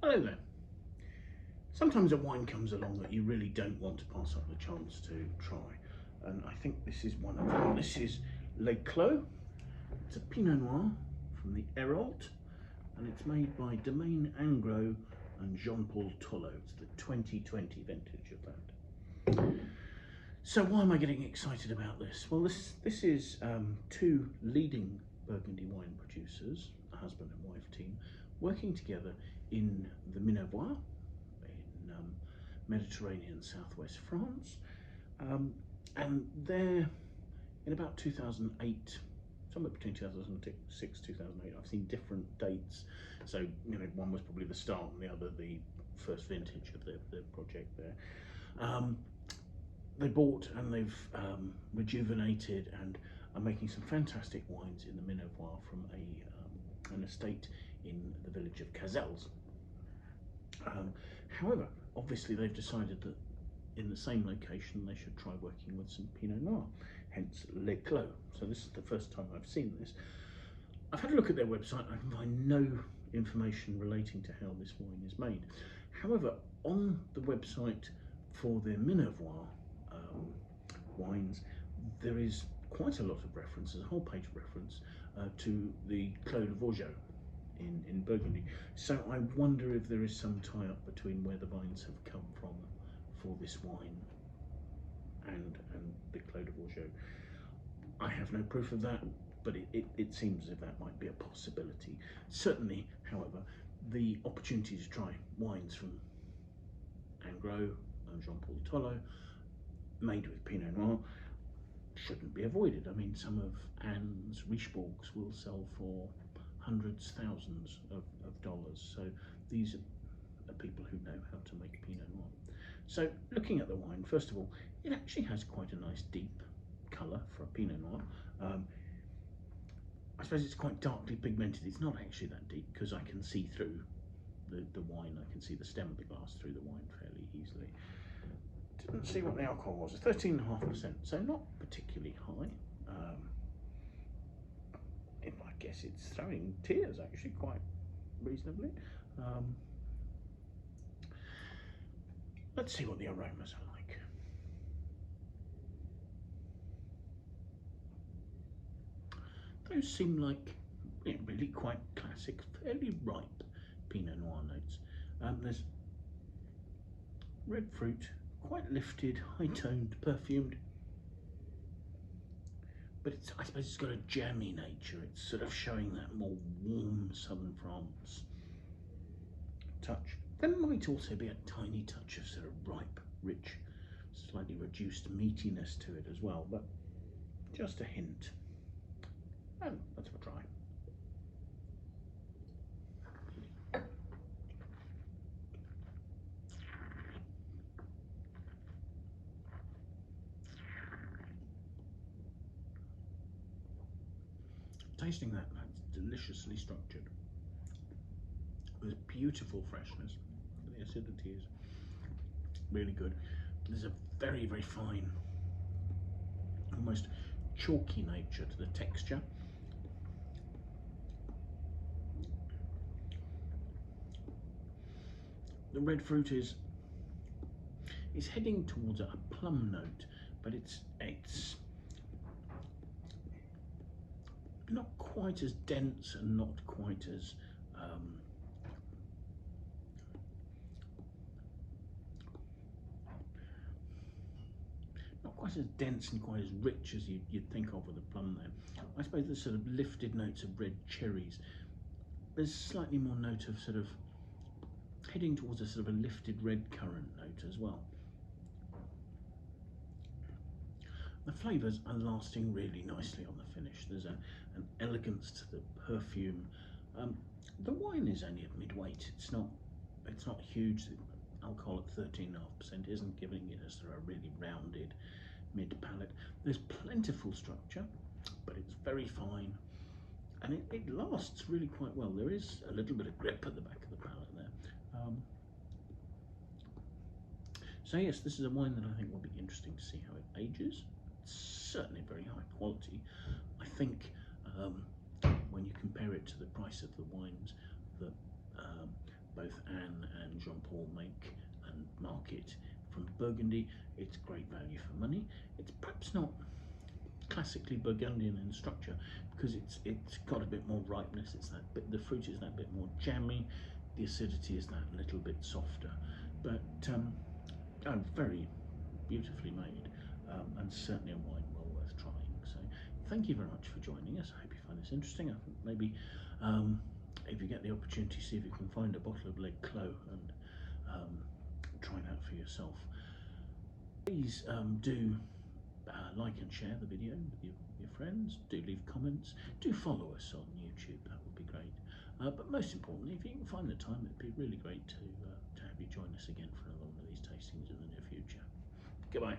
Hello there. Sometimes a wine comes along that you really don't want to pass up the chance to try, and I think this is one of them. This is Le Clos. It's a Pinot Noir from the Herault, and it's made by Domaine Anne Gros and Jean-Paul Tollot. It's the 2020 vintage of that. So why am I getting excited about this? Well, this is two leading Burgundy wine producers, a husband and wife team, working together in the Minervois in Mediterranean southwest France, and they're in about 2008, somewhere between 2006 2008. I've seen different dates, so one was probably the start and the other the first vintage of the project there. They bought and they've rejuvenated and are making some fantastic wines in the Minervois from an estate in the village of Cazelles. However, obviously they've decided that in the same location they should try working with some Pinot Noir, hence Le Clos. So this is the first time I've seen this. I've had a look at their website. I can find no information relating to how this wine is made. However, on the website for their Minervois wines, there is quite a lot of references, a whole page of reference to the Clos Beaut in Burgundy. So I wonder if there is some tie-up between where the vines have come from for this wine and the Clos Beaut. I have no proof of that, but it seems as if that might be a possibility. Certainly, however, the opportunity to try wines from Anne Gros and Jean-Paul Tollot made with Pinot Noir shouldn't be avoided. I mean, some of Anne's Richebourgs will sell for hundreds, thousands of dollars. So these are people who know how to make Pinot Noir. So looking at the wine, first of all, it actually has quite a nice deep colour for a Pinot Noir. I suppose it's quite darkly pigmented. It's not actually that deep because I can see through the wine. I can see the stem of the glass through the wine fairly easily. Didn't see what the alcohol was. It's 13.5%, so not particularly high. I guess it's throwing tears actually quite reasonably. Let's see what the aromas are like. Those seem like really quite classic, fairly ripe Pinot Noir notes. There's red fruit, quite lifted, high-toned, perfumed, but I suppose it's got a jammy nature. It's sort of showing that more warm southern France touch. There might also be a tiny touch of sort of ripe, rich, slightly reduced meatiness to it as well, but just a hint. And let's have a try. Tasting that's deliciously structured. There's beautiful freshness. The acidity is really good. There's a very, very fine, almost chalky nature to the texture. The red fruit is heading towards a plum note, but it's not quite as dense and not quite as dense and quite as rich as you'd think of with a plum there. I suppose there's sort of lifted notes of red cherries. There's slightly more note of sort of heading towards a sort of a lifted red currant note as well. The flavours are lasting really nicely on the finish. There's an elegance to the perfume. The wine is only at mid-weight. It's not huge. The alcohol at 13.5% isn't giving it a sort of really rounded mid-palate. There's plentiful structure, but it's very fine, and it lasts really quite well. There is a little bit of grip at the back of the palate there. So yes, this is a wine that I think will be interesting to see how it ages. It's certainly very high quality. I think when you compare it to the price of the wines that both Anne and Jean-Paul make and market from Burgundy. It's great value for money. It's perhaps not classically Burgundian in structure because it's got a bit more ripeness. It's that bit, the fruit is that bit more jammy. The acidity is that little bit softer, but very beautifully made, and certainly a wine well worth trying. So thank you very much for joining us. I hope you find this interesting. I think maybe if you get the opportunity, see if you can find a bottle of Les Clos and try that for yourself. Please do like and share the video with your friends. Do leave comments. Do follow us on YouTube. That would be great. But most importantly, if you can find the time, it'd be really great to have you join us again for another one of these tastings in the near future. Goodbye.